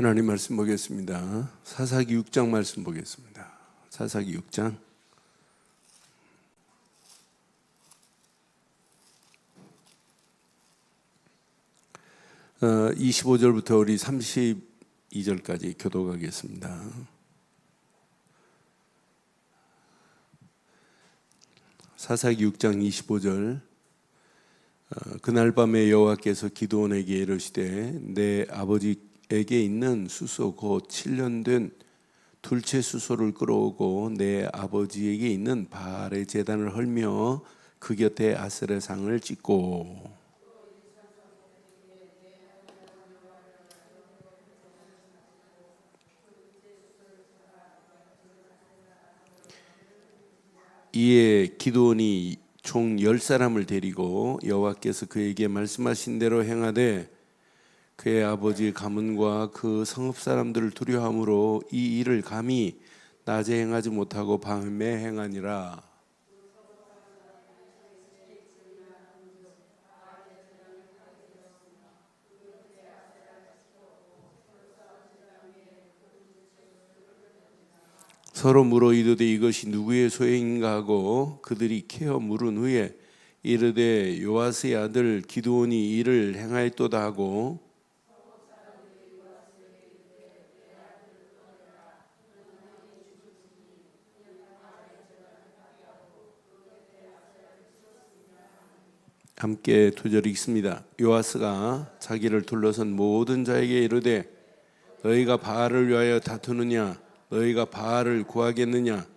하나님 말씀 보겠습니다. 사사기 6장 말씀 보겠습니다. 사사기 6장 25절부터 우리 32절까지 교독하겠습니다. 사사기 6장 25절. 그날 밤에 여호와께서 기드온에게 이르시되 내 아버지에게 있는 수소 곧 7년 된 둘째 수소를 끌어오고 내 아버지에게 있는 바알의 제단을 헐며 그 곁에 아세라상을 찍고 이에 기드온이 총 10사람을 데리고 여호와께서 그에게 말씀하신 대로 행하되 그의 아버지 가문과 그 성읍 사람들을 두려워함으로 이 일을 감히 낮에 행하지 못하고 밤에 행하니라. 서로 물어 이르되 이것이 누구의 소행인가 하고 그들이 캐어 물은 후에 이르되 요아스의 아들 기드온이 이를 행하였도다 하고 함께 두 절 읽습니다. 요아스가 자기를 둘러선 모든 자에게 이르되 너희가 바알을 위하여 다투느냐 너희가 바알을 구하겠느냐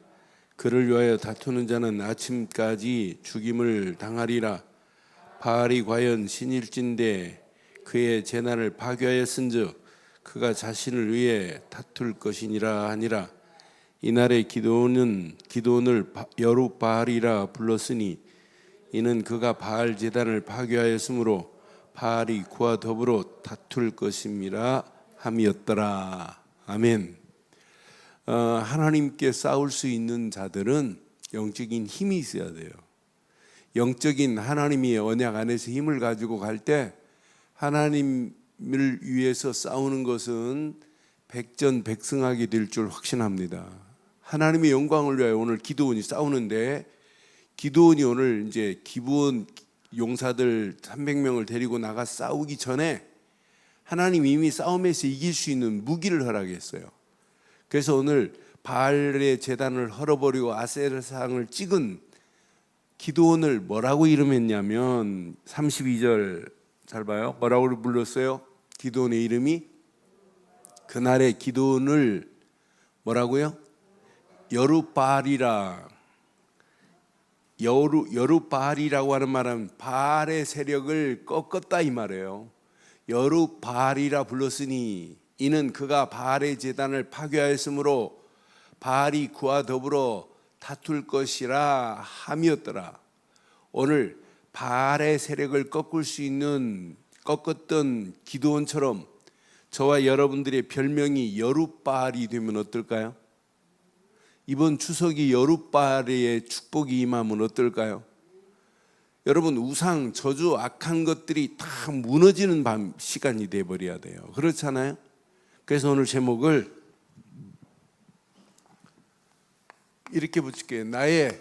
그를 위하여 다투는 자는 아침까지 죽임을 당하리라. 바알이 과연 신일진데 그의 제단을 파괴하였은즉 그가 자신을 위해 다툴 것이니라 하니라. 이날에 기드온을 여룻바알이라 불렀으니 이는 그가 바알 제단을 파괴하였으므로 바알이 그와 더불어 다툴 것임이라 함이었더라. 아멘. 하나님께 싸울 수 있는 자들은 영적인 힘이 있어야 돼요. 영적인 하나님의 언약 안에서 힘을 가지고 갈 때 하나님을 위해서 싸우는 것은 백전백승하게 될 줄 확신합니다. 하나님의 영광을 위하여 오늘 기드온이 싸우는데 기드온이 오늘 이제 기브온 용사들 300명을 데리고 나가 싸우기 전에 하나님 이미 싸움에서 이길 수 있는 무기를 허락했어요. 그래서 오늘 바알의 제단을 헐어버리고 아세라상을 찍은 기드온을 뭐라고 이름했냐면 32절 잘 봐요. 뭐라고 불렀어요? 기드온의 이름이 그날의 기드온을 뭐라고요? 여룻바알이라. 여룻바알이라고 하는 말은 바알의 세력을 꺾었다 이 말이에요. 여룻바알이라 불렀으니 이는 그가 바알의 제단을 파괴하였으므로 바알이 그와 더불어 다툴 것이라 함이었더라. 오늘 바알의 세력을 꺾었던 기드온처럼 저와 여러분들의 별명이 여룻바알이 되면 어떨까요? 이번 추석이 여룻바알의 축복이 임하면 어떨까요? 여러분 우상, 저주, 악한 것들이 다 무너지는 시간이 돼버려야 돼요. 그렇잖아요? 그래서 오늘 제목을 이렇게 붙일게요. 나의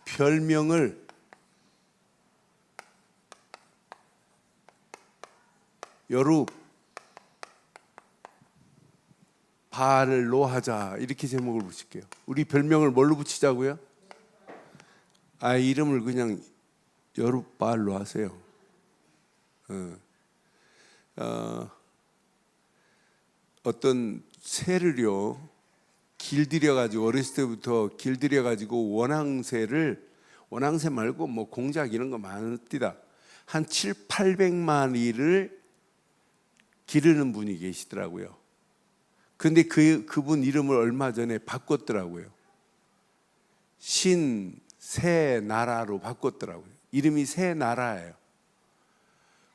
별명을 여룻바알로 하자. 이렇게 제목을 붙일게요. 우리 별명을 뭘로 붙이자고요? 이름을 그냥 여룻바알로 하세요. 어떤 새를요 길들여가지고 어렸을 때부터 길들여가지고 원앙새 말고 뭐 공작 이런 거 많습니다. 한 700~800마리를 기르는 분이 계시더라고요. 근데 그분 이름을 얼마 전에 바꿨더라고요. 새나라로 바꿨더라고요. 이름이 새나라예요.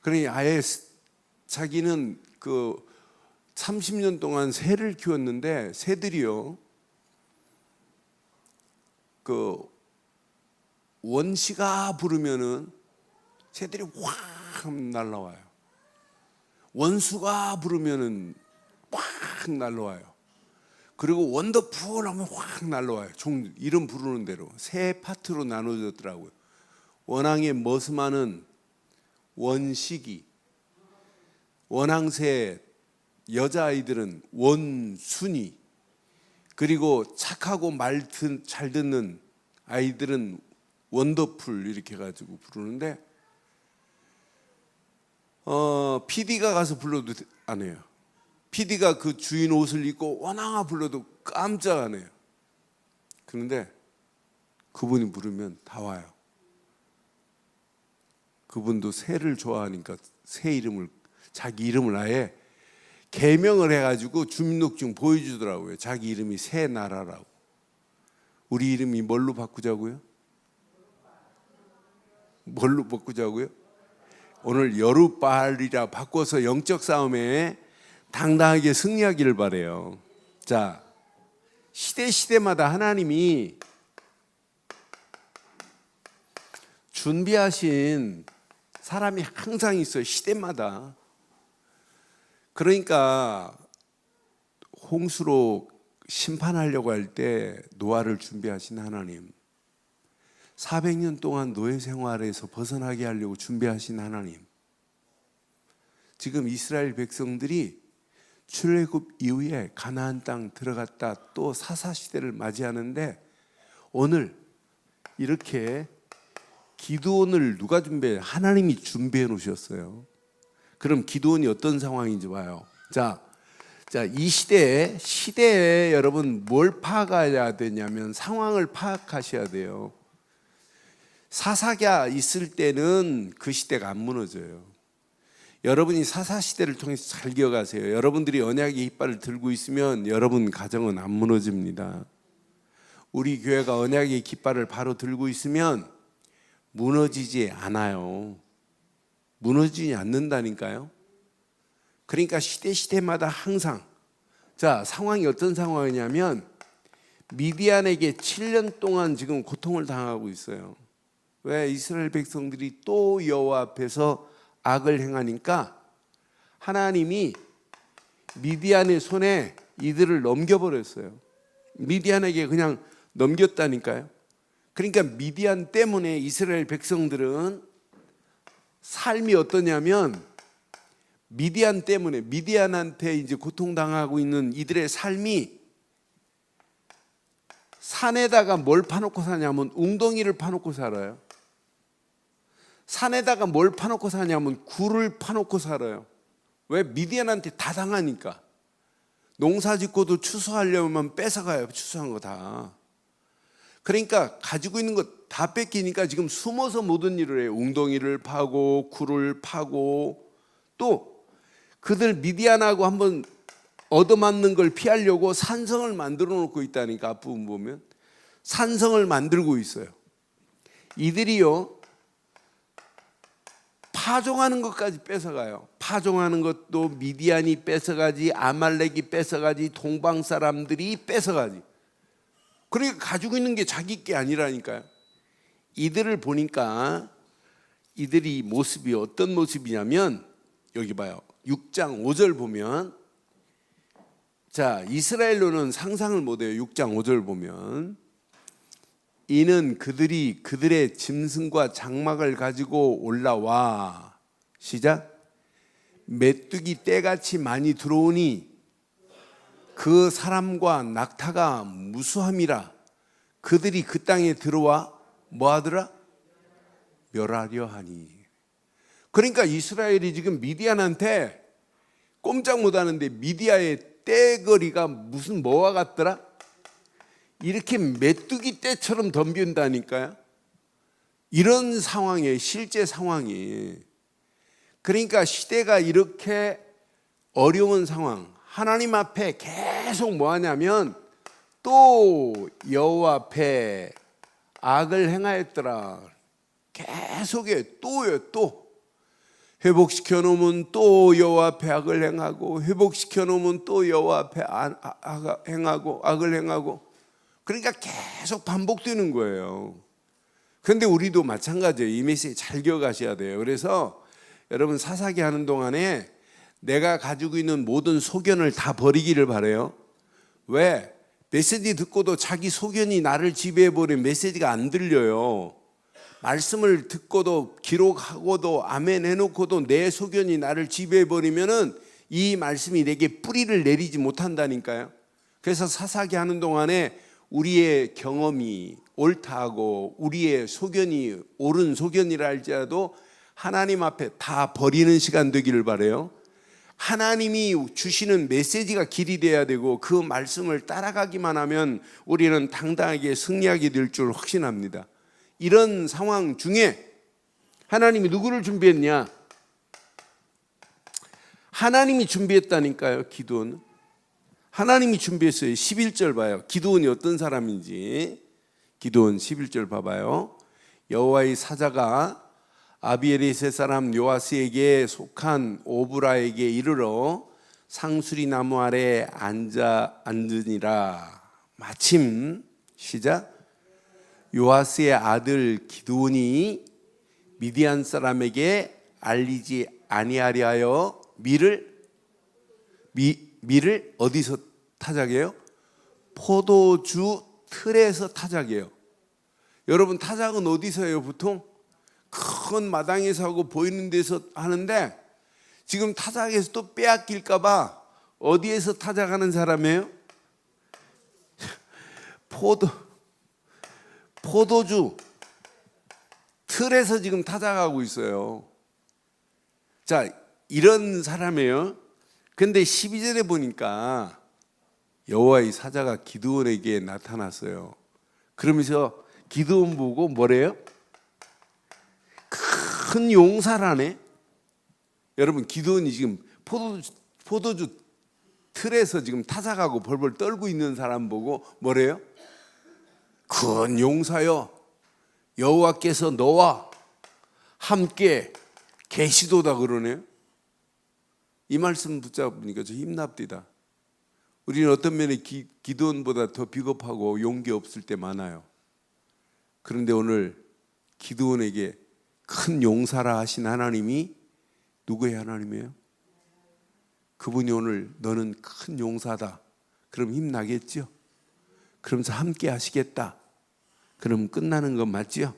그러니 아예 자기는 30년 동안 새를 키웠는데 새들이요 원시가 부르면은 새들이 확 날라와요. 원수가 부르면은 확 날라와요. 그리고 원더풀 하면 확 날라와요. 이름 부르는 대로 세 파트로 나눠졌더라고요. 원앙의 머스마는 원시기, 원앙새 여자아이들은 원순이, 그리고 착하고 말 잘 듣는 아이들은 원더풀 이렇게 가지고 부르는데 PD가 가서 불러도 안 해요. PD가 그 주인 옷을 입고 원앙아 불러도 깜짝 안 해요. 그런데 그분이 부르면 다 와요. 그분도 새를 좋아하니까 새 이름을, 자기 이름을 아예 개명을 해가지고 주민등록증 보여주더라고요. 자기 이름이 새나라라고. 우리 이름이 뭘로 바꾸자고요? 뭘로 바꾸자고요? 오늘 여룻바알이라 바꿔서 영적 싸움에 당당하게 승리하기를 바래요. 자, 시대마다 하나님이 준비하신 사람이 항상 있어요. 시대마다. 그러니까 홍수로 심판하려고 할 때 노아를 준비하신 하나님, 400년 동안 노예 생활에서 벗어나게 하려고 준비하신 하나님, 지금 이스라엘 백성들이 출애굽 이후에 가나안 땅 들어갔다 또 사사시대를 맞이하는데 오늘 이렇게 기드온을 누가 준비해요? 하나님이 준비해 놓으셨어요. 그럼 기드온이 어떤 상황인지 봐요. 자, 이 시대에 여러분 뭘 파악해야 되냐면 상황을 파악하셔야 돼요. 사사가 있을 때는 그 시대가 안 무너져요. 여러분이 사사시대를 통해서 잘 기억하세요. 여러분들이 언약의 깃발을 들고 있으면 여러분 가정은 안 무너집니다. 우리 교회가 언약의 깃발을 바로 들고 있으면 무너지지 않아요. 무너지지 않는다니까요. 그러니까 시대마다 항상, 자, 상황이 어떤 상황이냐면 미디안에게 7년 동안 지금 고통을 당하고 있어요. 왜? 이스라엘 백성들이 또 여호와 앞에서 악을 행하니까 하나님이 미디안의 손에 이들을 넘겨버렸어요. 미디안에게 그냥 넘겼다니까요. 그러니까 미디안 때문에 이스라엘 백성들은 삶이 어떠냐면 미디안 때문에, 미디안한테 이제 고통당하고 있는 이들의 삶이 산에다가 뭘 파놓고 사냐면 웅덩이를 파놓고 살아요. 산에다가 뭘 파놓고 사냐면 굴을 파놓고 살아요. 왜? 미디안한테 다 당하니까. 농사 짓고도 추수하려면 뺏어가요. 추수한 거 다. 그러니까 가지고 있는 거 다 뺏기니까 지금 숨어서 모든 일을 해요. 웅덩이를 파고 굴을 파고, 또 그들 미디안하고 한번 얻어맞는 걸 피하려고 산성을 만들어 놓고 있다니까. 앞부분 보면 산성을 만들고 있어요. 이들이요 파종하는 것까지 뺏어가요. 파종하는 것도 미디안이 뺏어가지, 아말렉이 뺏어가지, 동방 사람들이 뺏어가지. 그러니까 가지고 있는 게 자기 게 아니라니까요. 이들을 보니까 이들이 모습이 어떤 모습이냐면 여기 봐요. 6장 5절 보면, 자, 이스라엘로는 상상을 못해요. 6장 5절 보면 이는 그들이 그들의 짐승과 장막을 가지고 올라와, 시작, 메뚜기 떼같이 많이 들어오니 그 사람과 낙타가 무수함이라. 그들이 그 땅에 들어와 뭐하더라? 멸하려 하니. 그러니까 이스라엘이 지금 미디안한테 꼼짝 못하는데 미디아의 떼거리가 무슨 뭐와 같더라? 이렇게 메뚜기 떼처럼 덤빈다니까요. 이런 상황에, 실제 상황이. 그러니까 시대가 이렇게 어려운 상황, 하나님 앞에 계속 뭐 하냐면 또 여호와 앞에 악을 행하였더라. 계속해. 또요, 또. 회복시켜 놓으면 또 여호와 앞에 악을 행하고, 회복시켜 놓으면 또 여호와 앞에 악을 행하고. 그러니까 계속 반복되는 거예요. 그런데 우리도 마찬가지예요. 이 메시지 잘 기억하셔야 돼요. 그래서 여러분 사사기 하는 동안에 내가 가지고 있는 모든 소견을 다 버리기를 바라요. 왜? 메시지 듣고도 자기 소견이 나를 지배해버리면 메시지가 안 들려요. 말씀을 듣고도 기록하고도 아멘 해놓고도 내 소견이 나를 지배해버리면은 이 말씀이 내게 뿌리를 내리지 못한다니까요. 그래서 사사기 하는 동안에 우리의 경험이 옳다고 우리의 소견이 옳은 소견이라 할지라도 하나님 앞에 다 버리는 시간 되기를 바라요. 하나님이 주시는 메시지가 길이 돼야 되고 그 말씀을 따라가기만 하면 우리는 당당하게 승리하게 될 줄 확신합니다. 이런 상황 중에 하나님이 누구를 준비했냐? 하나님이 준비했다니까요. 기드온 하나님이 준비했어요. 11절 봐요. 기드온이 어떤 사람인지. 기드온 11절 봐봐요. 여호와의 사자가 아비에리세 사람 요아스에게 속한 오브라에게 이르러 상수리 나무 아래 앉으니라. 마침 시작. 요아스의 아들 기드온이 미디안 사람에게 알리지 아니하려 하여 밀을 어디서 타작해요? 포도주 틀에서 타작해요. 여러분, 타작은 어디서 해요? 보통 큰 마당에서 하고 보이는 데서 하는데 지금 타작에서 또 빼앗길까 봐 어디에서 타작하는 사람이에요? 포도주 틀에서 지금 타작하고 있어요. 자, 이런 사람이에요. 근데 12절에 보니까 여호와의 사자가 기드온에게 나타났어요. 그러면서 기드온 보고 뭐래요? 큰 용사라네. 여러분, 기드온이 지금 포도주 틀에서 지금 타작하고 벌벌 떨고 있는 사람 보고 뭐래요? 큰 용사여, 여호와께서 너와 함께 계시도다 그러네요. 이 말씀 붙잡으니까 저 힘납디다. 우리는 어떤 면에 기드온보다 더 비겁하고 용기 없을 때 많아요. 그런데 오늘 기드온에게 큰 용사라 하신 하나님이 누구의 하나님이에요? 그분이 오늘 너는 큰 용사다. 그럼 힘나겠죠? 그러면서 함께 하시겠다. 그럼 끝나는 건 맞죠?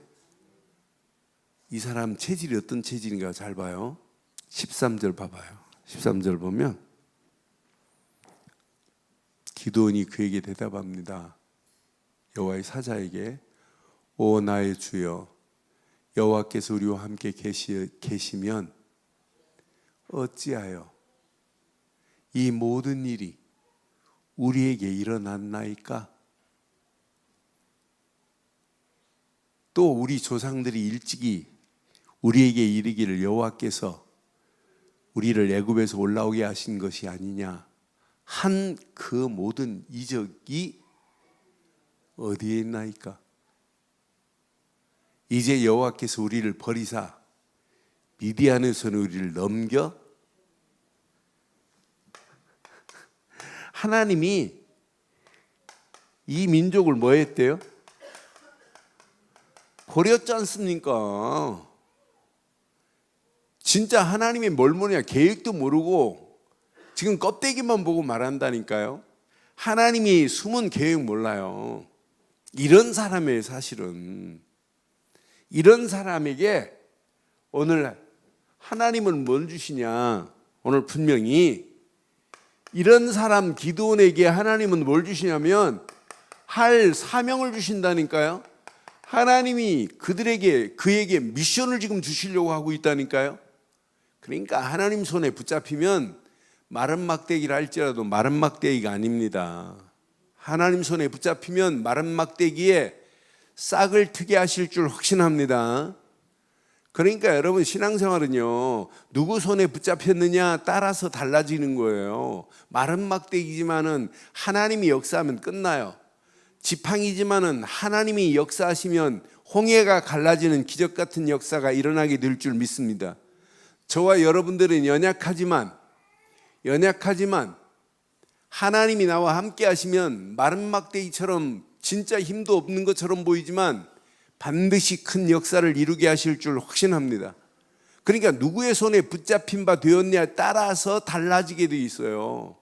이 사람 체질이 어떤 체질인가 잘 봐요. 13절 봐봐요. 13절 보면 기드온이 그에게 대답합니다. 여호와의 사자에게 오 나의 주여, 여호와께서 우리와 함께 계시면 어찌하여 이 모든 일이 우리에게 일어났나이까? 또 우리 조상들이 일찍이 우리에게 이르기를 여호와께서 우리를 애굽에서 올라오게 하신 것이 아니냐 한 그 모든 이적이 어디에 있나이까? 이제 여호와께서 우리를 버리사 미디안에서는 우리를 넘겨 하나님이 이 민족을 뭐 했대요? 버렸지 않습니까? 진짜 하나님이 뭘 모르냐 계획도 모르고 지금 껍데기만 보고 말한다니까요. 하나님이 숨은 계획 몰라요. 이런 사람이에요. 사실은 이런 사람에게 오늘 하나님은 뭘 주시냐? 오늘 분명히 이런 사람 기드온에게 하나님은 뭘 주시냐면 할 사명을 주신다니까요. 하나님이 그에게 미션을 지금 주시려고 하고 있다니까요. 그러니까 하나님 손에 붙잡히면 마른 막대기를 할지라도 마른 막대기가 아닙니다. 하나님 손에 붙잡히면 마른 막대기에 싹을 트게 하실 줄 확신합니다. 그러니까 여러분 신앙생활은요 누구 손에 붙잡혔느냐 따라서 달라지는 거예요. 마른 막대기지만은 하나님이 역사하면 끝나요. 지팡이지만은 하나님이 역사하시면 홍해가 갈라지는 기적 같은 역사가 일어나게 될 줄 믿습니다. 저와 여러분들은 연약하지만 하나님이 나와 함께 하시면 마른 막대기처럼 진짜 힘도 없는 것처럼 보이지만 반드시 큰 역사를 이루게 하실 줄 확신합니다. 그러니까 누구의 손에 붙잡힌 바 되었냐에 따라서 달라지게 돼 있어요.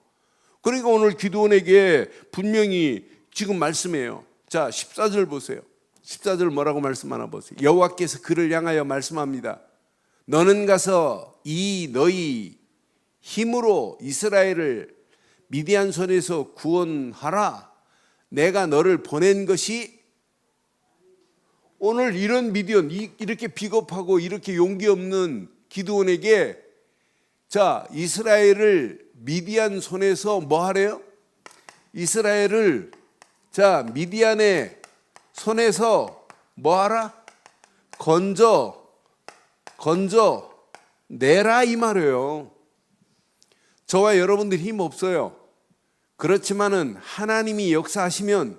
그러니까 오늘 기드온에게 분명히 지금 말씀해요. 자, 14절 보세요. 14절 뭐라고 말씀하나 보세요. 여호와께서 그를 향하여 말씀합니다. 너는 가서 이 너희 힘으로 이스라엘을 미디안 손에서 구원하라. 내가 너를 보낸 것이 오늘 이런 미디안, 이렇게 비겁하고 이렇게 용기 없는 기드온에게 자, 이스라엘을 미디안 손에서 뭐 하래요? 이스라엘을 자, 미디안의 손에서 뭐 하라? 건져 내라 이 말이에요. 저와 여러분들 힘 없어요. 그렇지만은 하나님이 역사하시면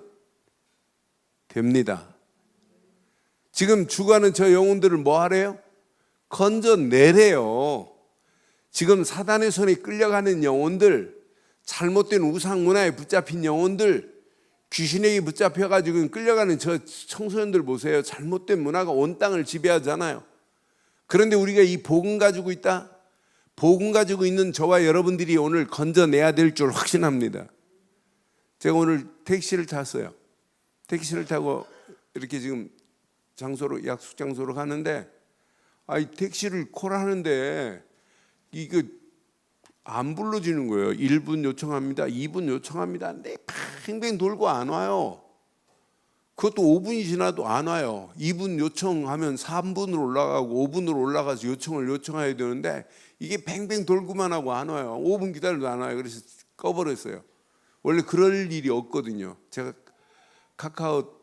됩니다. 지금 죽어가는 저 영혼들을 뭐 하래요? 건져내래요. 지금 사단의 손에 끌려가는 영혼들, 잘못된 우상 문화에 붙잡힌 영혼들, 귀신에게 붙잡혀가지고 끌려가는 저 청소년들 보세요. 잘못된 문화가 온 땅을 지배하잖아요. 그런데 우리가 이 복음 가지고 있다? 복음 가지고 있는 저와 여러분들이 오늘 건져내야 될 줄 확신합니다. 제가 오늘 택시를 탔어요. 택시를 타고 이렇게 지금 장소로, 약속 장소로 가는데 택시를 콜하는데 이거 안 불러주는 거예요. 1분 요청합니다. 2분 요청합니다. 근데 팽팽 돌고 안 와요. 그것도 5분이 지나도 안 와요. 2분 요청하면 3분으로 올라가고 5분으로 올라가서 요청을 요청해야 되는데 이게 팽팽 돌고만 하고 안 와요. 5분 기다려도 안 와요. 그래서 꺼버렸어요. 원래 그럴 일이 없거든요. 제가 카카오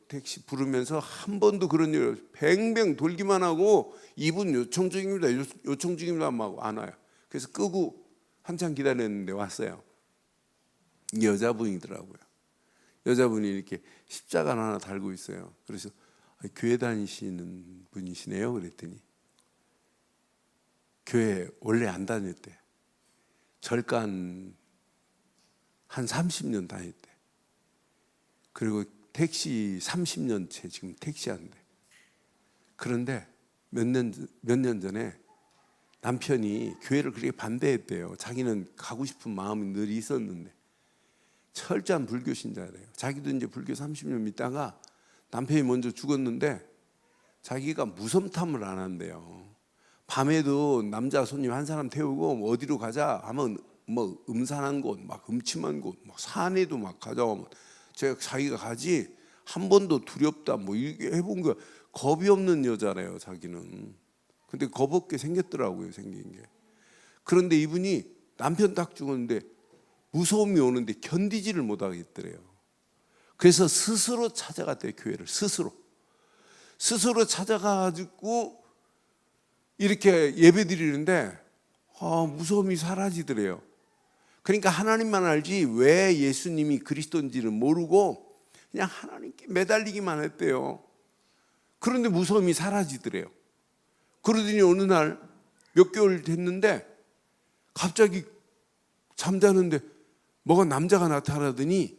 택시 부르면서 한 번도 그런 일 뱅뱅 돌기만 하고 2분 요청 중입니다. 요청 중입니다 하고 안 와요. 그래서 끄고 한참 기다렸는데 왔어요. 여자분이더라고요. 여자분이 이렇게 십자가 하나 달고 있어요. 그래서 교회 다니시는 분이시네요. 그랬더니 교회 원래 안 다녔대. 절간 한 30년 다녔대. 그리고 택시 30년째 지금 택시한대. 그런데 몇 년 전에 남편이 교회를 그렇게 반대했대요. 자기는 가고 싶은 마음이 늘 있었는데 철저한 불교 신자래요. 자기도 이제 불교 30년 믿다가 남편이 먼저 죽었는데 자기가 무섬탐을 안 한대요. 밤에도 남자 손님 한 사람 태우고 뭐 어디로 가자 하면 뭐 음산한 곳, 막 음침한 곳, 막 산에도 막 가자고 하면 자기가 가지 한 번도 두렵다 뭐 이게 해본 거 겁이 없는 여자래요. 자기는. 근데 겁 없게 생겼더라고요. 생긴 게. 그런데 이분이 남편 딱 죽었는데 무서움이 오는데 견디지를 못하겠더래요. 그래서 스스로 찾아갔대요. 교회를 스스로 찾아가지고 이렇게 예배 드리는데 무서움이 사라지더래요. 그러니까 하나님만 알지 왜 예수님이 그리스도인지를 모르고 그냥 하나님께 매달리기만 했대요. 그런데 무서움이 사라지더래요. 그러더니 어느 날 몇 개월 됐는데 갑자기 잠자는데 뭐가 남자가 나타나더니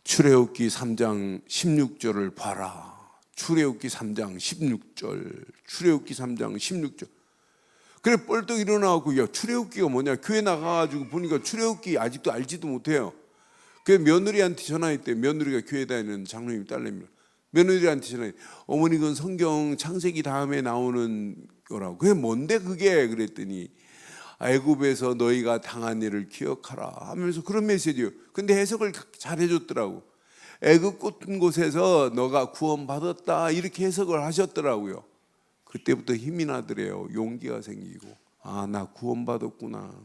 출애굽기 3장 16절을 봐라. 출애굽기 3장 16절. 출애굽기 3장 16절. 그래 뻘떡 일어나고 야 출애굽기가 뭐냐. 교회 나가가지고 보니까 출애굽기 아직도 알지도 못해요. 그 며느리한테 전화했대. 며느리가 교회 다니는 장로님 딸내미라. 며느리한테 전화했대. 어머니 그건 성경 창세기 다음에 나오는 거라고. 그게 뭔데 그게? 그랬더니 애굽에서 너희가 당한 일을 기억하라 하면서 그런 메시지예요. 근데 해석을 잘 해줬더라고. 애굽 같은 곳에서 너가 구원받았다 이렇게 해석을 하셨더라고요. 그때부터 힘이 나더래요. 용기가 생기고 나 구원받았구나.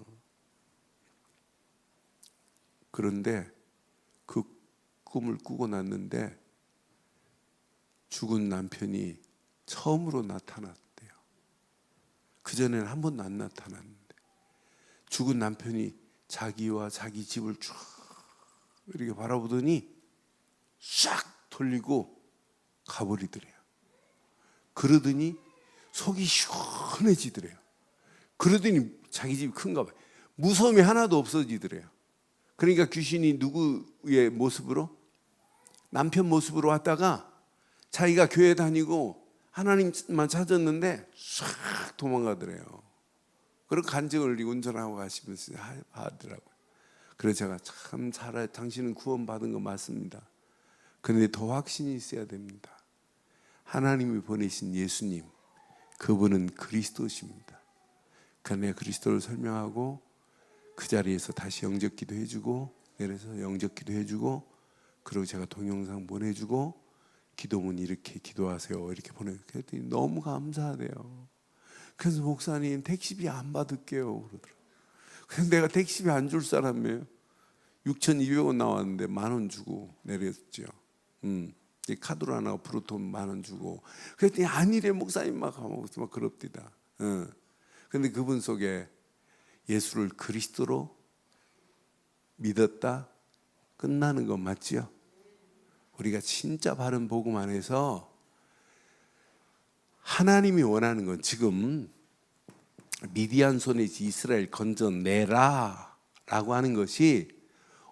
그런데 그 꿈을 꾸고 났는데 죽은 남편이 처음으로 나타났대요. 그전에는 한 번도 안 나타났는데 죽은 남편이 자기와 자기 집을 쭉 이렇게 바라보더니 싹 돌리고 가버리더래요. 그러더니 속이 시원해지더래요. 그러더니 자기 집이 큰가 봐요. 무서움이 하나도 없어지더래요. 그러니까 귀신이 누구의 모습으로? 남편 모습으로 왔다가 자기가 교회 다니고 하나님만 찾았는데 싹 도망가더래요. 그리고 간증을 운전하고 가시면서 하더라고요. 그래서 제가 참 당신은 구원받은 거 맞습니다. 그런데 더 확신이 있어야 됩니다. 하나님이 보내신 예수님, 그분은 그리스도십니다. 그러나 그리스도를 설명하고 그 자리에서 다시 영접기도 해주고, 그래서 영접기도 해주고, 그리고 제가 동영상 보내주고, 기도문 이렇게 기도하세요 이렇게 보내줬더니 너무 감사하대요. 그래서 목사님 택시비 안 받을게요 그러더라고요. 그래서 내가 택시비 안 줄 사람이에요. 6,200원 나왔는데 10,000원 주고 내렸죠. 카드로 하나 앞으로 돈 10,000원 주고. 그랬더니 아니래 목사님 막 그럽디다. 근데 그분 속에 예수를 그리스도로 믿었다 끝나는 건 맞지요? 우리가 진짜 바른 복음 안에서 하나님이 원하는 건 지금 미디안 손에서 이스라엘 건져내라 라고 하는 것이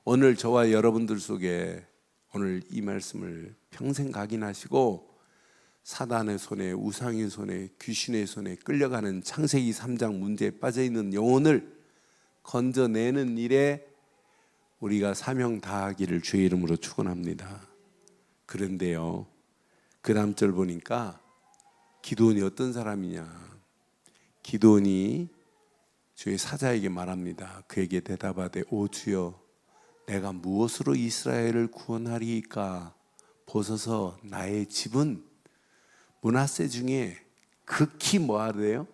오늘 저와 여러분들 속에 오늘 이 말씀을 평생 각인하시고 사단의 손에, 우상의 손에, 귀신의 손에 끌려가는 창세기 3장 문제에 빠져있는 영혼을 건져내는 일에 우리가 사명 다하기를 주의 이름으로 축원합니다. 그런데요, 그 다음 절 보니까 기드온이 어떤 사람이냐. 기드온이 주의 사자에게 말합니다. 그에게 대답하되 오 주여 내가 무엇으로 이스라엘을 구원하리이까. 보소서 나의 집은 므낫세 중에 극히 뭐하래요?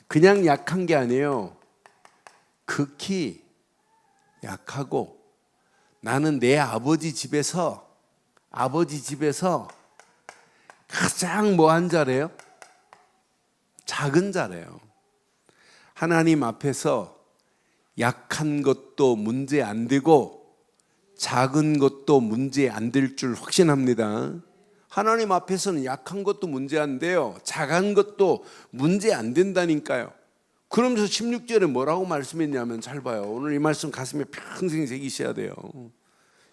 그냥 약한 게 아니에요. 극히 약하고 나는 내 아버지 집에서 가장 뭐한 자래요? 작은 자래요. 하나님 앞에서 약한 것도 문제 안 되고 작은 것도 문제 안 될 줄 확신합니다. 하나님 앞에서는 약한 것도 문제 안 돼요. 작은 것도 문제 안 된다니까요. 그러면서 16절에 뭐라고 말씀했냐면 잘 봐요. 오늘 이 말씀 가슴에 평생 새기셔야 돼요.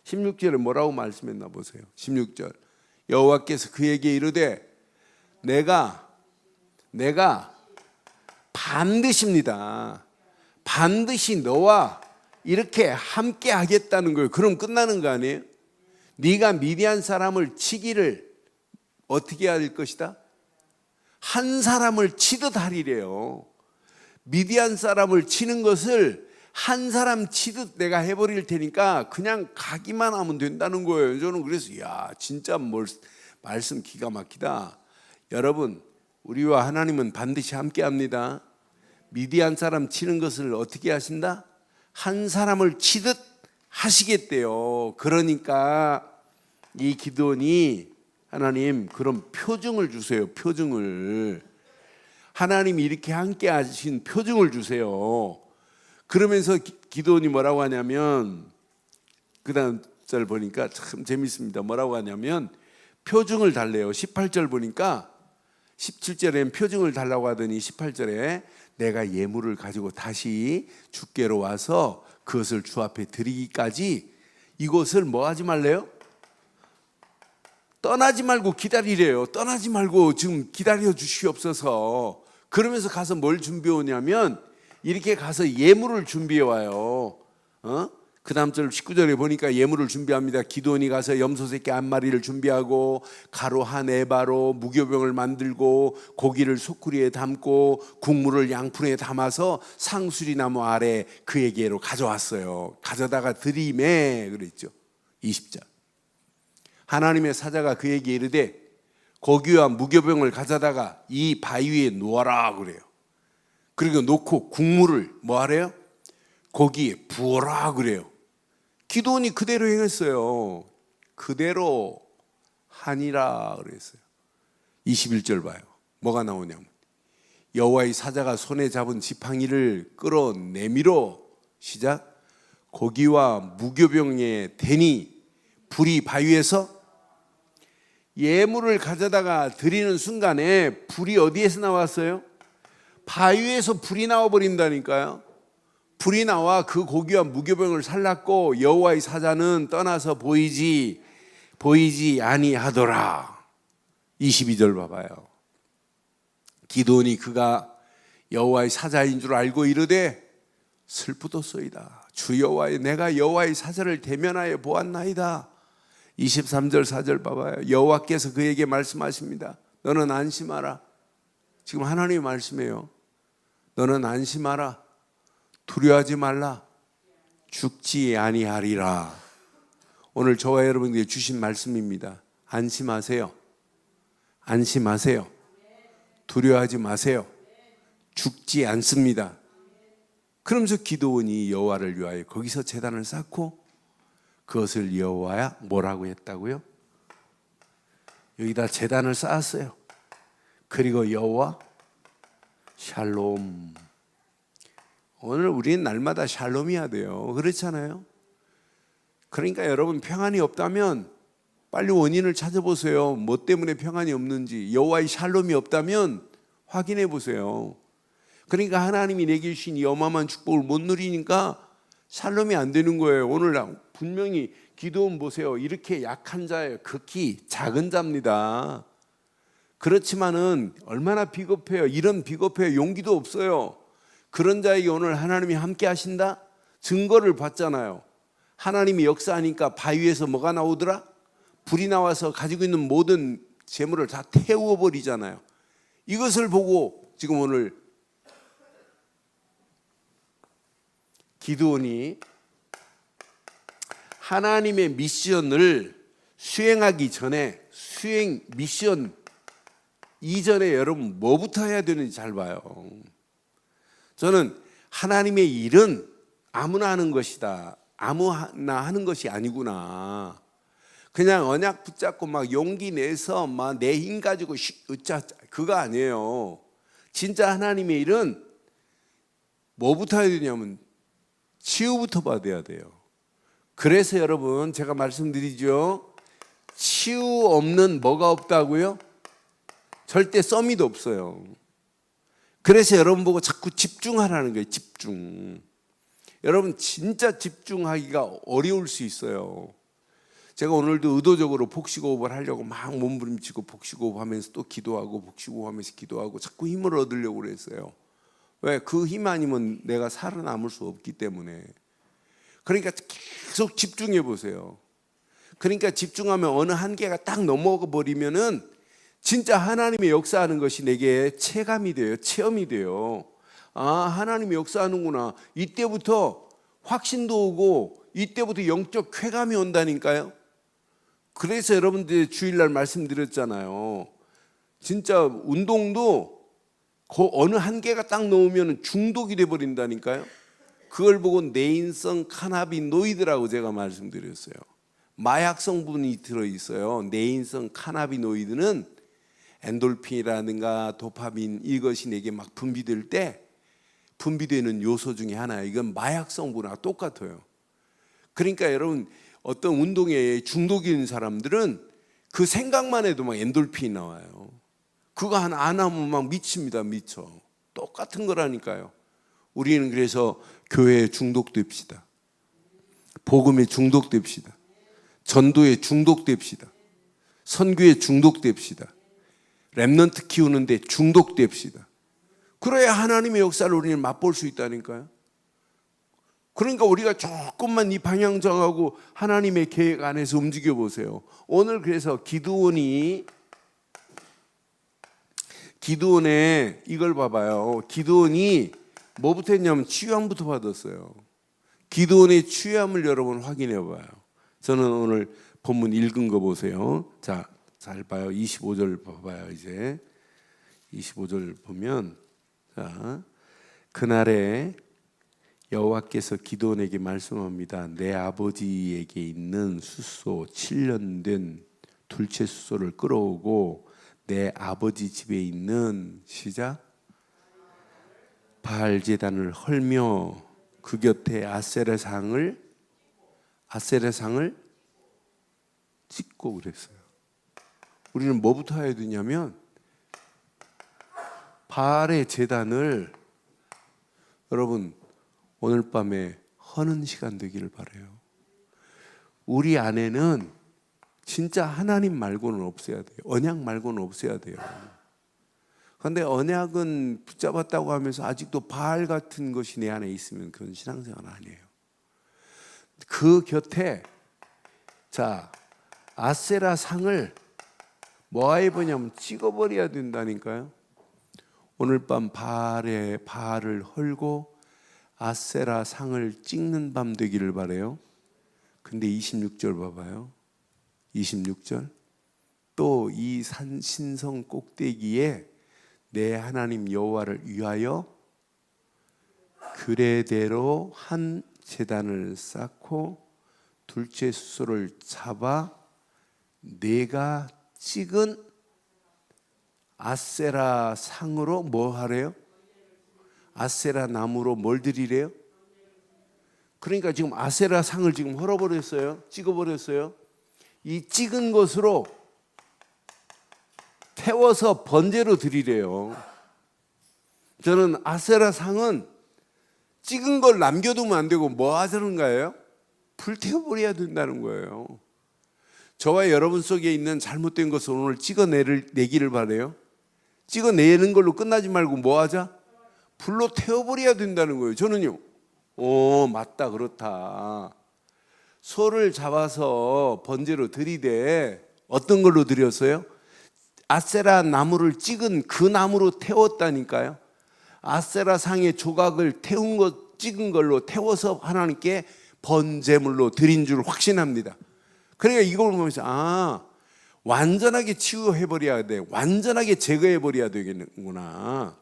16절에 뭐라고 말씀했나 보세요. 16절 여호와께서 그에게 이르되 내가 반드시입니다. 반드시 너와 이렇게 함께 하겠다는 거예요. 그럼 끝나는 거 아니에요? 네가 미디안 사람을 치기를 어떻게 할 것이다? 한 사람을 치듯 하리래요. 미디안 사람을 치는 것을 한 사람 치듯 내가 해버릴 테니까 그냥 가기만 하면 된다는 거예요. 저는 그래서 야 진짜 말씀 기가 막히다. 여러분 우리와 하나님은 반드시 함께 합니다. 미디안 사람 치는 것을 어떻게 하신다? 한 사람을 치듯 하시겠대요. 그러니까 이 기드온이 하나님 그런 표징을 주세요. 표징을. 하나님이 이렇게 함께 하신 표징을 주세요. 그러면서 기드온이 뭐라고 하냐면 그 다음 절 보니까 참 재밌습니다. 뭐라고 하냐면 표징을 달래요. 18절 보니까 17절에는 표징을 달라고 하더니 18절에 내가 예물을 가지고 다시 주께로 와서 그것을 주 앞에 드리기까지 이곳을 뭐 하지 말래요? 떠나지 말고 기다리래요. 떠나지 말고 지금 기다려 주시옵소서. 그러면서 가서 뭘 준비해 오냐면 이렇게 가서 예물을 준비해 와요. 그 다음 절 19절에 보니까 예물을 준비합니다. 기드온이 가서 염소 새끼 한 마리를 준비하고 가루 한 에바로 무교병을 만들고 고기를 소쿠리에 담고 국물을 양푼에 담아서 상수리 나무 아래 그에게로 가져왔어요. 가져다가 드리매 그랬죠. 20절 하나님의 사자가 그에게 이르되 고기와 무교병을 가져다가 이 바위 위에 놓아라 그래요. 그리고 놓고 국물을 뭐 하래요? 고기에 부어라 그래요. 기드온이 그대로 행했어요. 그대로 하니라 그랬어요. 21절 봐요. 뭐가 나오냐면 여호와의 사자가 손에 잡은 지팡이를 끌어내밀어 시작 고기와 무교병에 대니 불이 바위에서 예물을 가져다가 드리는 순간에 불이 어디에서 나왔어요? 바위에서 불이 나와버린다니까요. 불이 나와 그 고기와 무교병을 살랐고 여호와의 사자는 떠나서 보이지 아니하더라. 22절 봐봐요. 기드온이 그가 여호와의 사자인 줄 알고 이르되 슬프도소이다. 주 여호와여, 내가 여호와의 사자를 대면하여 보았나이다. 23절 4절 봐봐요. 여호와께서 그에게 말씀하십니다. 너는 안심하라. 지금 하나님이 말씀해요. 너는 안심하라. 두려워하지 말라. 죽지 아니하리라. 오늘 저와 여러분에게 주신 말씀입니다. 안심하세요. 안심하세요. 두려워하지 마세요. 죽지 않습니다. 그러면서 기드온이 여호와를 위하여 거기서 제단을 쌓고 그것을 여호와야 뭐라고 했다고요? 여기다 제단을 쌓았어요. 그리고 여호와 샬롬. 오늘 우리는 날마다 샬롬이어야 돼요. 그렇잖아요? 그러니까 여러분 평안이 없다면 빨리 원인을 찾아보세요. 뭐 때문에 평안이 없는지. 여호와의 샬롬이 없다면 확인해 보세요. 그러니까 하나님이 내게 주신 이 어마어마한 축복을 못 누리니까 샬롬이 안 되는 거예요. 오늘 분명히 기드온 보세요. 이렇게 약한 자예요. 극히 작은 자입니다. 그렇지만은 얼마나 비겁해요. 이런 비겁해요. 용기도 없어요. 그런 자에게 오늘 하나님이 함께 하신다? 증거를 봤잖아요. 하나님이 역사하니까 바위에서 뭐가 나오더라? 불이 나와서 가지고 있는 모든 재물을 다 태워버리잖아요. 이것을 보고 지금 오늘 기드온이 하나님의 미션을 수행하기 전에 수행 미션 이전에 여러분 뭐부터 해야 되는지 잘 봐요. 저는 하나님의 일은 아무나 하는 것이다. 아무나 하는 것이 아니구나. 그냥 언약 붙잡고 막 용기 내서 막 내 힘 가지고 그거 아니에요. 진짜 하나님의 일은 뭐부터 해야 되냐면 치유부터 받아야 돼요. 그래서 여러분 제가 말씀드리죠. 치유 없는 뭐가 없다고요? 절대 써미도 없어요. 그래서 여러분 보고 자꾸 집중하라는 거예요. 집중. 여러분 진짜 집중하기가 어려울 수 있어요. 제가 오늘도 의도적으로 복식호흡을 하려고 막 몸부림치고 복식호흡하면서 또 기도하고 복식호흡하면서 기도하고 자꾸 힘을 얻으려고 그랬어요. 왜? 그 힘 아니면 내가 살아남을 수 없기 때문에. 그러니까 계속 집중해 보세요. 그러니까 집중하면 어느 한계가 딱 넘어가 버리면은 진짜 하나님의 역사하는 것이 내게 체감이 돼요. 체험이 돼요. 아, 하나님이 역사하는구나. 이때부터 확신도 오고 이때부터 영적 쾌감이 온다니까요. 그래서 여러분들 주일날 말씀드렸잖아요. 진짜 운동도 그 어느 한계가 딱 넘으면 중독이 돼버린다니까요. 그걸 보고 내인성 카나비노이드라고 제가 말씀드렸어요. 마약 성분이 들어있어요. 내인성 카나비노이드는 엔돌핀이라든가 도파민 이것이 내게 막 분비될 때 분비되는 요소 중에 하나예요. 이건 마약 성분하고 똑같아요. 그러니까 여러분 어떤 운동에 중독이 있는 사람들은 그 생각만 해도 막 엔돌핀이 나와요. 그거 안 하면 막 미칩니다. 미쳐. 똑같은 거라니까요. 우리는 그래서 교회에 중독됩시다. 복음에 중독됩시다. 전도에 중독됩시다. 선교에 중독됩시다. 렘넌트 키우는데 중독됩시다. 그래야 하나님의 역사를 우리는 맛볼 수 있다니까요. 그러니까 우리가 조금만 이 방향 정하고 하나님의 계획 안에서 움직여 보세요. 오늘 그래서 기드온의 이걸 봐봐요. 기드온이 뭐부터 했냐면 치유함부터 받았어요. 기드온의 치유함을 여러분 확인해 봐요. 저는 오늘 본문 읽은 거 보세요. 자, 잘 봐요. 25절 봐봐요. 이제 25절 보면 자, 그날에 여호와께서 기드온에게 말씀합니다. 내 아버지에게 있는 숫소 7년 된 둘째 숫소를 끌어오고 내 아버지 집에 있는 시작 바알 제단을 헐며 그 곁에 아세라상을 찍고 그랬어요. 우리는 뭐부터 해야 되냐면 바알의 제단을 여러분 오늘 밤에 허는 시간 되기를 바라요. 우리 안에는 진짜 하나님 말고는 없어야 돼요. 언약 말고는 없어야 돼요. 그런데 언약은 붙잡았다고 하면서 아직도 바알 같은 것이 내 안에 있으면 그건 신앙생활 아니에요. 그 곁에 자 아세라 상을 뭐 해보냐면 찍어버려야 된다니까요. 오늘 밤 바알을 헐고 아세라 상을 찍는 밤 되기를 바래요. 근데 26절 봐봐요. 26절 또 이 신성 꼭대기에 내 하나님 여호와를 위하여 그레대로 한 제단을 쌓고 둘째 수소를 잡아 내가 찍은 아세라 상으로 뭐 하래요? 아세라 나무로 뭘 드리래요? 그러니까 지금 아세라 상을 지금 헐어버렸어요. 찍어버렸어요. 이 찍은 것으로 태워서 번제로 드리래요. 저는 아세라 상은 찍은 걸 남겨두면 안 되고 뭐 하자는 거예요? 불태워버려야 된다는 거예요. 저와 여러분 속에 있는 잘못된 것을 오늘 찍어내기를 바래요. 찍어내는 걸로 끝나지 말고 뭐 하자? 불로 태워버려야 된다는 거예요. 저는요, 맞다, 그렇다. 소를 잡아서 번제로 드리되 어떤 걸로 드렸어요? 아세라 나무를 찍은 그 나무로 태웠다니까요. 아세라 상의 조각을 찍은 걸로 태워서 하나님께 번제물로 드린 줄 확신합니다. 그러니까 이걸 보면서 완전하게 치유해버려야 돼. 완전하게 제거해버려야 되겠구나.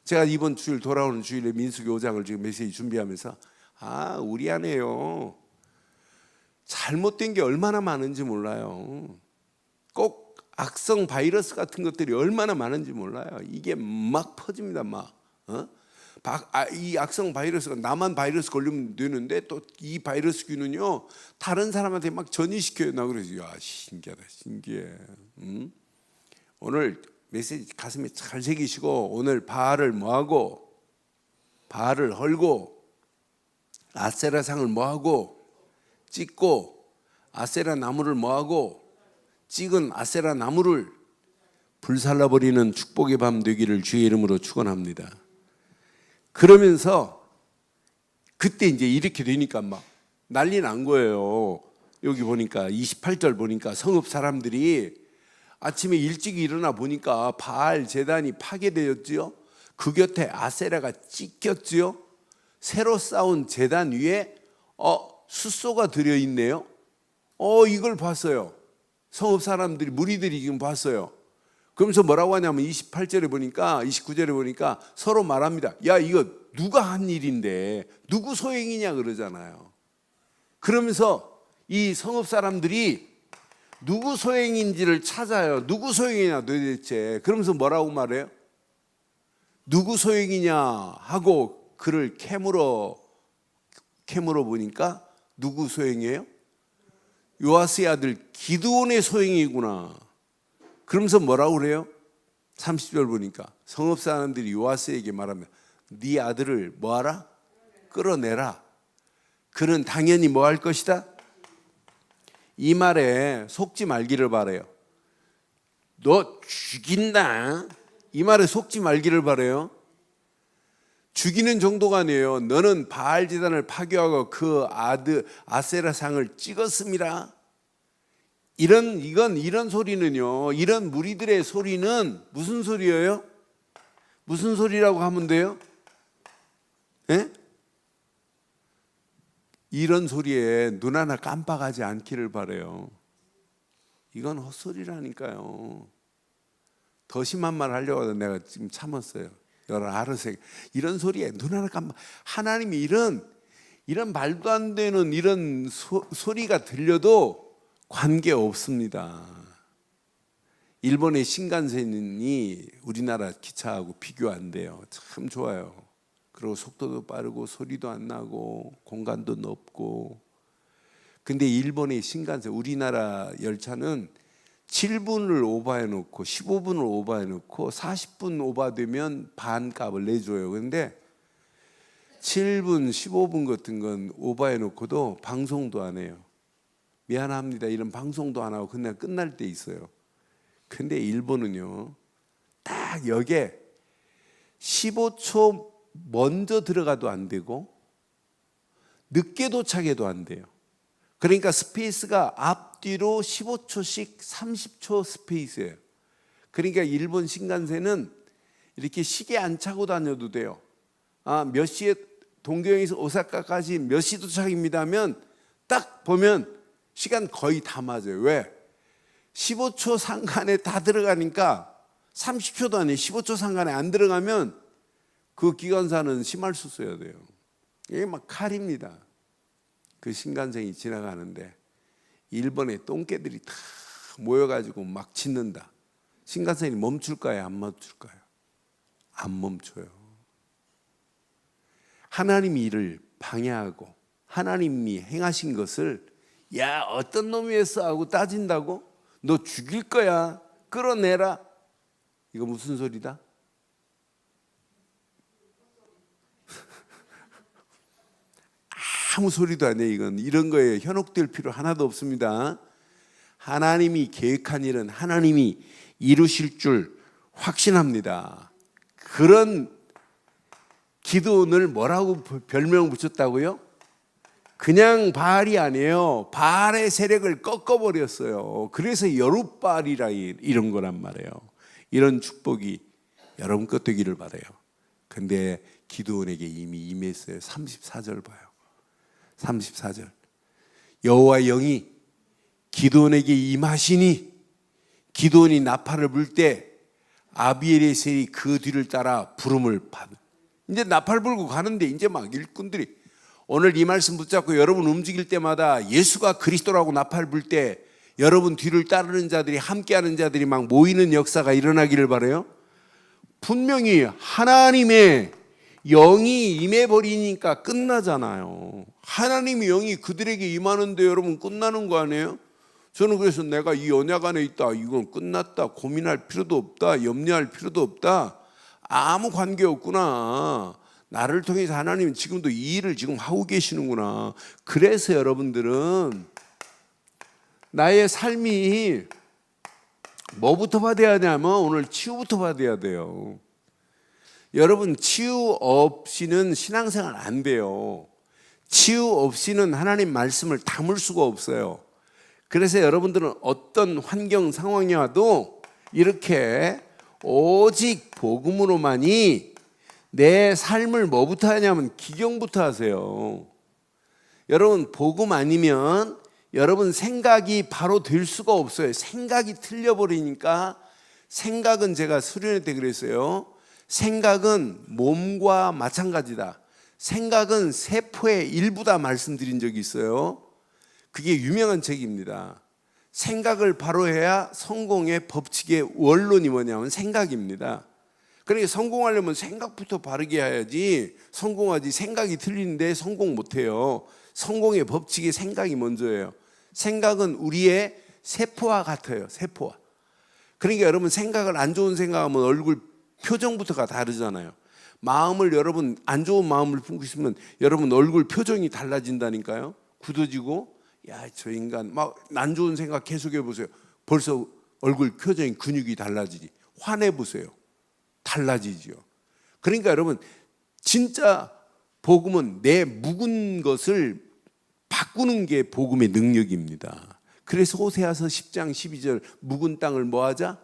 제가 이번 주일 돌아오는 주일에 민수기 5장을 지금 메시지 준비하면서 우리 안에요 잘못된 게 얼마나 많은지 몰라요. 꼭 악성 바이러스 같은 것들이 얼마나 많은지 몰라요. 이게 막 퍼집니다. 이 악성 바이러스가 나만 바이러스 걸리면 되는데 또 이 바이러스균은요 다른 사람한테 막 전이시켜요. 나 그래서 신기하다, 신기해. 오늘 메시지 가슴에 잘 새기시고 오늘 바알을 뭐하고 바알을 헐고 아세라 상을 뭐하고 찍고 아세라 나무를 뭐하고 찍은 아세라 나무를 불살라버리는 축복의 밤 되기를 주의 이름으로 축원합니다. 그러면서 그때 이제 이렇게 되니까 막 난리 난 거예요. 여기 보니까 28절 보니까 성읍 사람들이 아침에 일찍 일어나 보니까 바알 제단이 파괴되었지요. 그 곁에 아세라가 찍혔지요. 새로 쌓은 제단 위에 숫소가 들어있네요. 이걸 봤어요. 성읍 사람들이 무리들이 지금 봤어요. 그러면서 뭐라고 하냐면 28절에 보니까 29절에 보니까 서로 말합니다. 야 이거 누가 한 일인데 누구 소행이냐 그러잖아요. 그러면서 이 성읍 사람들이 누구 소행인지를 찾아요. 누구 소행이냐 도대체. 그러면서 뭐라고 말해요? 누구 소행이냐 하고 그를 캐물어 보니까 누구 소행이에요? 요아스의 아들 기드온의 소행이구나. 그러면서 뭐라고 그래요? 30절 보니까 성읍 사람들이 요아스에게 말하면 네 아들을 뭐하라? 끌어내라. 그는 당연히 뭐 할 것이다? 이 말에 속지 말기를 바라요. 너 죽인다. 이 말에 속지 말기를 바라요. 죽이는 정도가 아니에요. 너는 바알 제단을 파괴하고 그 아들 아세라 상을 찍었습니다. 이런 소리는요. 이런 무리들의 소리는 무슨 소리예요? 무슨 소리라고 하면 돼요? 예? 이런 소리에 눈 하나 깜빡하지 않기를 바라요. 이건 헛소리라니까요. 더 심한 말 하려고 하다 내가 지금 참았어요. 여러 아르세 이런 소리에 눈 하나 깜빡. 하나님이 이런 말도 안 되는 이런 소리가 들려도 관계 없습니다. 일본의 신간센이 우리나라 기차하고 비교 안 돼요. 참 좋아요. 그리고 속도도 빠르고 소리도 안 나고 공간도 넓고. 근데 일본의 신간센 우리나라 열차는 7분을 오버해 놓고 15분을 오버해 놓고 40분 오버되면 반값을 내줘요. 그런데 7분, 15분 같은 건 오버해 놓고도 방송도 안 해요. 미안합니다 이런 방송도 안 하고 그냥 끝날 때 있어요. 근데 일본은요 딱 여기에 15초 먼저 들어가도 안 되고 늦게 도착해도 안 돼요. 그러니까 스페이스가 앞뒤로 15초씩 30초 스페이스예요. 그러니까 일본 신간센은 이렇게 시계 안 차고 다녀도 돼요. 몇 시에 동경에서 오사카까지 몇 시 도착입니다 하면 딱 보면 시간 거의 다 맞아요. 왜? 15초 상간에 다 들어가니까 30초도 아니에요. 15초 상간에 안 들어가면 그 기관사는 심할수 써야 돼요. 이게 막 칼입니다. 그 신간생이 지나가는데 일본의 똥개들이 다 모여가지고 막 짖는다. 신간생이 멈출까요? 안 멈출까요? 안 멈춰요. 하나님이 이를 방해하고 하나님이 행하신 것을 야 어떤 놈이 했어 하고 따진다고? 너 죽일 거야 끌어내라. 이거 무슨 소리다? 아무 소리도 안 해. 이건 이런 거에 현혹될 필요 하나도 없습니다. 하나님이 계획한 일은 하나님이 이루실 줄 확신합니다. 그런 기도원을 뭐라고 별명 붙였다고요? 그냥 바알이 아니에요. 바알의 세력을 꺾어버렸어요. 그래서 여룻바알이라 이런 거란 말이에요. 이런 축복이 여러분 것 되기를 바라요. 근데 기드온에게 이미 임했어요. 34절 봐요. 34절 여호와의 영이 기드온에게 임하시니 기드온이 나팔을 불 때 아비엘의 셀이 그 뒤를 따라 부름을 받은. 이제 나팔 불고 가는데 이제 막 일꾼들이 오늘 이 말씀 붙잡고 여러분 움직일 때마다 예수가 그리스도라고 나팔 불 때 여러분 뒤를 따르는 자들이 함께하는 자들이 막 모이는 역사가 일어나기를 바라요. 분명히 하나님의 영이 임해버리니까 끝나잖아요. 하나님의 영이 그들에게 임하는데 여러분 끝나는 거 아니에요? 저는 그래서 내가 이 언약 안에 있다, 이건 끝났다, 고민할 필요도 없다, 염려할 필요도 없다, 아무 관계 없구나. 나를 통해서 하나님은 지금도 이 일을 지금 하고 계시는구나. 그래서 여러분들은 나의 삶이 뭐부터 받아야 되냐면 오늘 치유부터 받아야 돼요. 여러분 치유 없이는 신앙생활 안 돼요. 치유 없이는 하나님 말씀을 담을 수가 없어요. 그래서 여러분들은 어떤 환경 상황이 와도 이렇게 오직 복음으로만이 내 삶을 뭐부터 하냐면 기경부터 하세요. 여러분 복음 아니면 여러분 생각이 바로 될 수가 없어요. 생각이 틀려버리니까. 생각은 제가 수련회 때 그랬어요. 생각은 몸과 마찬가지다. 생각은 세포의 일부다 말씀드린 적이 있어요. 그게 유명한 책입니다. 생각을 바로 해야 성공의 법칙의 원론이 뭐냐면 생각입니다. 그러니까 성공하려면 생각부터 바르게 해야지 성공하지. 생각이 틀리는데 성공 못해요. 성공의 법칙이 생각이 먼저예요. 생각은 우리의 세포와 같아요. 세포와. 그러니까 여러분 생각을 안 좋은 생각하면 얼굴 표정부터가 다르잖아요. 마음을 여러분 안 좋은 마음을 품고 있으면 여러분 얼굴 표정이 달라진다니까요. 굳어지고 야, 저 인간 막 안 좋은 생각 계속해 보세요. 벌써 얼굴 표정이 근육이 달라지지. 화내 보세요. 달라지죠. 그러니까 여러분 진짜 복음은 내 묵은 것을 바꾸는 게 복음의 능력입니다. 그래서 호세아서 10장 12절 묵은 땅을 뭐 하자?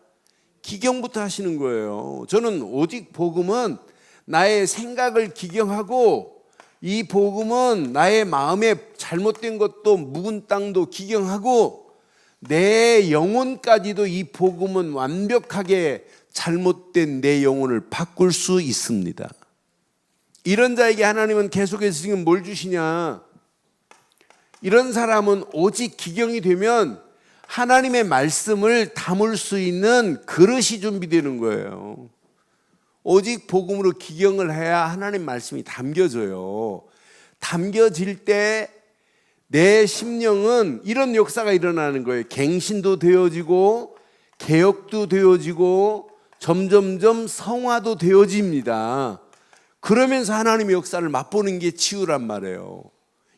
기경부터 하시는 거예요. 저는 오직 복음은 나의 생각을 기경하고 이 복음은 나의 마음에 잘못된 것도 묵은 땅도 기경하고 내 영혼까지도 이 복음은 완벽하게 잘못된 내 영혼을 바꿀 수 있습니다. 이런 자에게 하나님은 계속해서 지금 뭘 주시냐? 이런 사람은 오직 기경이 되면 하나님의 말씀을 담을 수 있는 그릇이 준비되는 거예요. 오직 복음으로 기경을 해야 하나님 말씀이 담겨져요. 담겨질 때 내 심령은 이런 역사가 일어나는 거예요. 갱신도 되어지고 개혁도 되어지고 점점점 성화도 되어집니다. 그러면서 하나님의 역사를 맛보는 게 치유란 말이에요.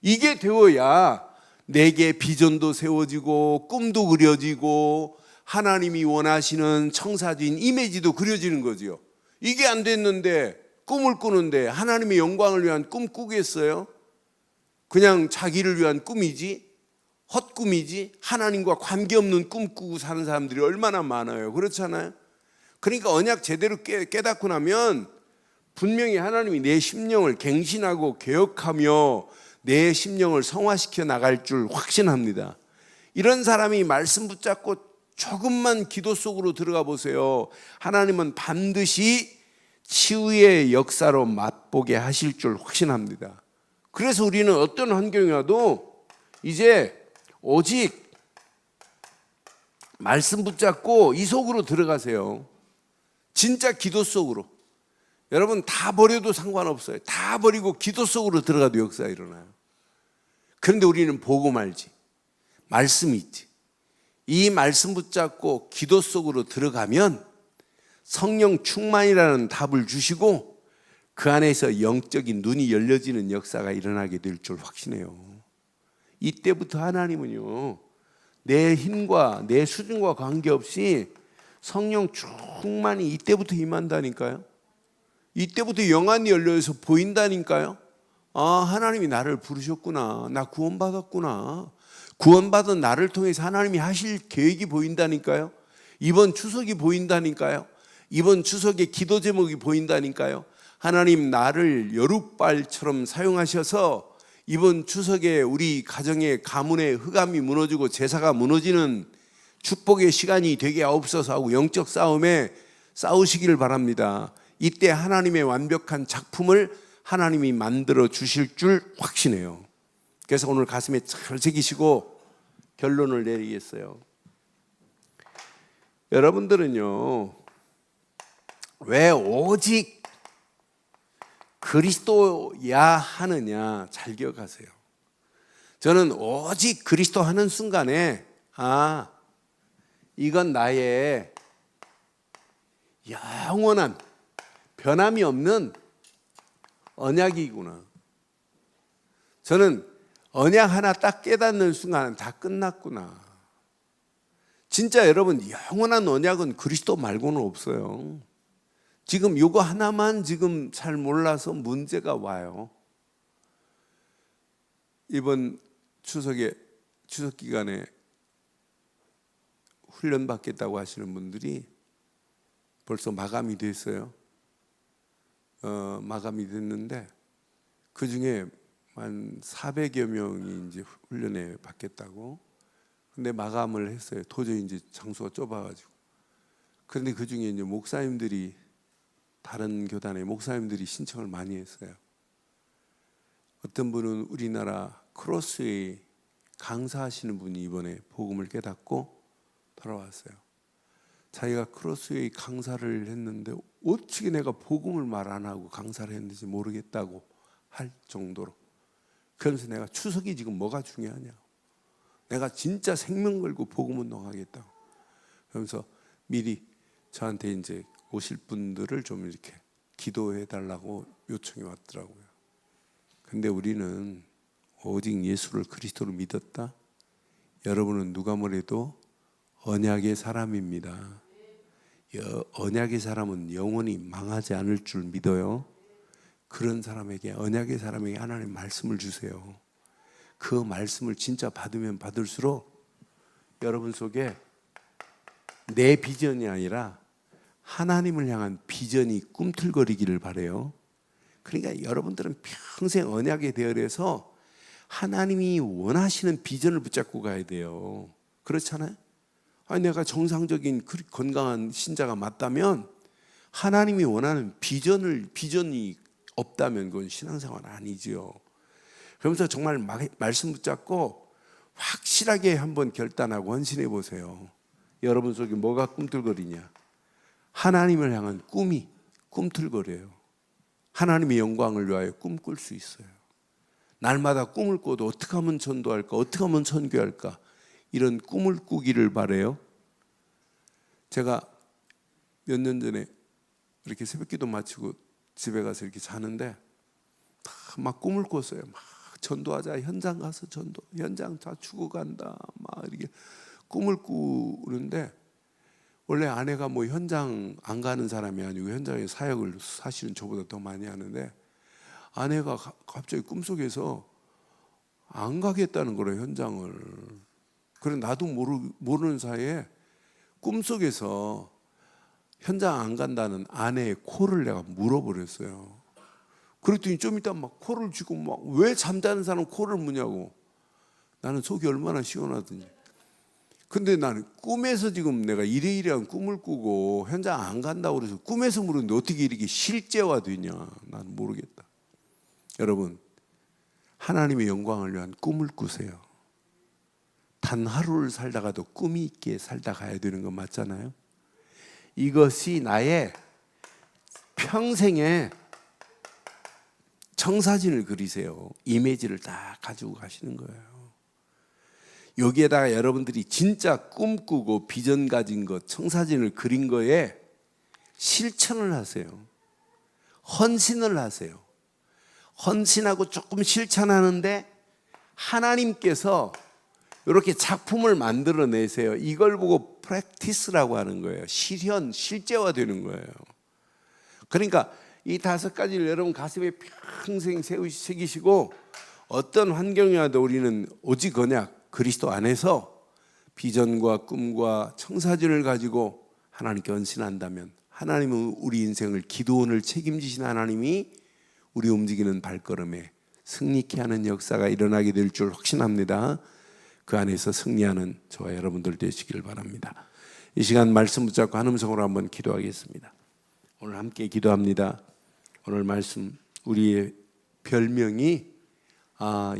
이게 되어야 내게 비전도 세워지고 꿈도 그려지고 하나님이 원하시는 청사진 이미지도 그려지는 거지요. 이게 안 됐는데 꿈을 꾸는데 하나님의 영광을 위한 꿈 꾸겠어요? 그냥 자기를 위한 꿈이지, 헛꿈이지, 하나님과 관계없는 꿈 꾸고 사는 사람들이 얼마나 많아요. 그렇잖아요. 그러니까 언약 제대로 깨닫고 나면 분명히 하나님이 내 심령을 갱신하고 개혁하며 내 심령을 성화시켜 나갈 줄 확신합니다. 이런 사람이 말씀 붙잡고 조금만 기도 속으로 들어가 보세요. 하나님은 반드시 치유의 역사로 맛보게 하실 줄 확신합니다. 그래서 우리는 어떤 환경이 와도 이제 오직 말씀 붙잡고 이 속으로 들어가세요. 진짜 기도 속으로. 여러분 다 버려도 상관없어요. 다 버리고 기도 속으로 들어가도 역사가 일어나요. 그런데 우리는 보고 말지. 말씀이 있지. 이 말씀 붙잡고 기도 속으로 들어가면 성령 충만이라는 답을 주시고 그 안에서 영적인 눈이 열려지는 역사가 일어나게 될 줄 확신해요. 이때부터 하나님은요, 내 힘과 내 수준과 관계없이 성령 충만이 이때부터 임한다니까요. 이때부터 영안이 열려서 보인다니까요. 아, 하나님이 나를 부르셨구나. 나 구원받았구나. 구원받은 나를 통해서 하나님이 하실 계획이 보인다니까요. 이번 추석이 보인다니까요. 이번 추석의 기도 제목이 보인다니까요. 하나님 나를 여룻발처럼 사용하셔서 이번 추석에 우리 가정의 가문의 흑암이 무너지고 제사가 무너지는 축복의 시간이 되게 하옵소서 하고 영적 싸움에 싸우시기를 바랍니다. 이때 하나님의 완벽한 작품을 하나님이 만들어 주실 줄 확신해요. 그래서 오늘 가슴에 잘 새기시고 결론을 내리겠어요. 여러분들은요, 왜 오직 그리스도야 하느냐 잘 기억하세요. 저는 오직 그리스도 하는 순간에 아, 이건 나의 영원한 변함이 없는 언약이구나. 저는 언약 하나 딱 깨닫는 순간 다 끝났구나. 진짜 여러분 영원한 언약은 그리스도 말고는 없어요. 지금 이거 하나만 지금 잘 몰라서 문제가 와요. 이번 추석 기간에 훈련 받겠다고 하시는 분들이 벌써 마감이 됐어요. 마감이 됐는데 그 중에 한 400여 명이 이제 훈련에 받겠다고. 근데 마감을 했어요. 도저히 이제 장소가 좁아가지고. 그런데 그 중에 이제 목사님들이 다른 교단의 목사님들이 신청을 많이 했어요. 어떤 분은 우리나라 크로스웨이 강사하시는 분이 이번에 복음을 깨닫고 돌아왔어요. 자기가 크로스웨이 강사를 했는데 어떻게 내가 복음을 말 안 하고 강사를 했는지 모르겠다고 할 정도로. 그러면서 내가 추석이 지금 뭐가 중요하냐. 내가 진짜 생명 걸고 복음 운동하겠다고. 그러면서 미리 저한테 이제 오실 분들을 좀 이렇게 기도해 달라고 요청이 왔더라고요. 근데 우리는 오직 예수를 그리스도로 믿었다. 여러분은 누가 뭐래도 언약의 사람입니다. 언약의 사람은 영원히 망하지 않을 줄 믿어요. 그런 사람에게, 언약의 사람에게 하나님 말씀을 주세요. 그 말씀을 진짜 받으면 받을수록 여러분 속에 내 비전이 아니라 하나님을 향한 비전이 꿈틀거리기를 바라요. 그러니까 여러분들은 평생 언약의 대열에서 하나님이 원하시는 비전을 붙잡고 가야 돼요. 그렇잖아요? 아니 내가 정상적인 건강한 신자가 맞다면 하나님이 원하는 비전이 없다면 그건 신앙생활 아니지요. 그러면서 정말 말씀 붙잡고 확실하게 한번 결단하고 헌신해 보세요. 여러분 속에 뭐가 꿈틀거리냐? 하나님을 향한 꿈이 꿈틀거려요. 하나님의 영광을 위하여 꿈꿀 수 있어요. 날마다 꿈을 꿔도 어떻게 하면 전도할까? 어떻게 하면 선교할까? 이런 꿈을 꾸기를 바라요. 제가 몇 년 전에 이렇게 새벽기도 마치고 집에 가서 이렇게 자는데 막 꿈을 꿨어요. 막 전도하자, 현장 가서 전도, 현장 다 죽어간다, 막 이렇게 꿈을 꾸는데, 원래 아내가 뭐 현장 안 가는 사람이 아니고 현장에 사역을 사실은 저보다 더 많이 하는데, 아내가 갑자기 꿈속에서 안 가겠다는 거래요, 현장을. 그래 나도 모르는 사이에 꿈속에서 현장 안 간다는 아내의 코를 내가 물어버렸어요. 그랬더니 좀 이따 막 코를 쥐고 막 왜 잠자는 사람 코를 무냐고. 나는 속이 얼마나 시원하더니. 근데 나는 꿈에서 지금 내가 이래이래한 꿈을 꾸고 현장 안 간다고 그래서 꿈에서 물었는데 어떻게 이렇게 실제화되냐. 난 모르겠다. 여러분, 하나님의 영광을 위한 꿈을 꾸세요. 단 하루를 살다가도 꿈이 있게 살다 가야 되는 건 맞잖아요. 이것이 나의 평생의 청사진을 그리세요. 이미지를 다 가지고 가시는 거예요. 여기에다가 여러분들이 진짜 꿈꾸고 비전 가진 것, 청사진을 그린 거에 실천을 하세요. 헌신을 하세요. 헌신하고 조금 실천하는데 하나님께서 이렇게 작품을 만들어내세요. 이걸 보고 프랙티스라고 하는 거예요. 실현, 실제화되는 거예요. 그러니까 이 5가지를 여러분 가슴에 평생 새기시고 어떤 환경이 와도 우리는 오직 언약, 그리스도 안에서 비전과 꿈과 청사진을 가지고 하나님께 헌신한다면 하나님은 우리 인생을 기도원을 책임지신 하나님이 우리 움직이는 발걸음에 승리케 하는 역사가 일어나게 될 줄 확신합니다. 그 안에서 승리하는 저와 여러분들 되시길 바랍니다. 이 시간 말씀 붙잡고 한 음성으로 한번 기도하겠습니다. 오늘 함께 기도합니다. 오늘 말씀 우리의 별명이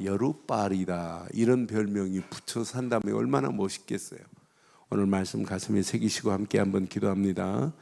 여룻발이다, 이런 별명이 붙여 산다면 얼마나 멋있겠어요. 오늘 말씀 가슴에 새기시고 함께 한번 기도합니다.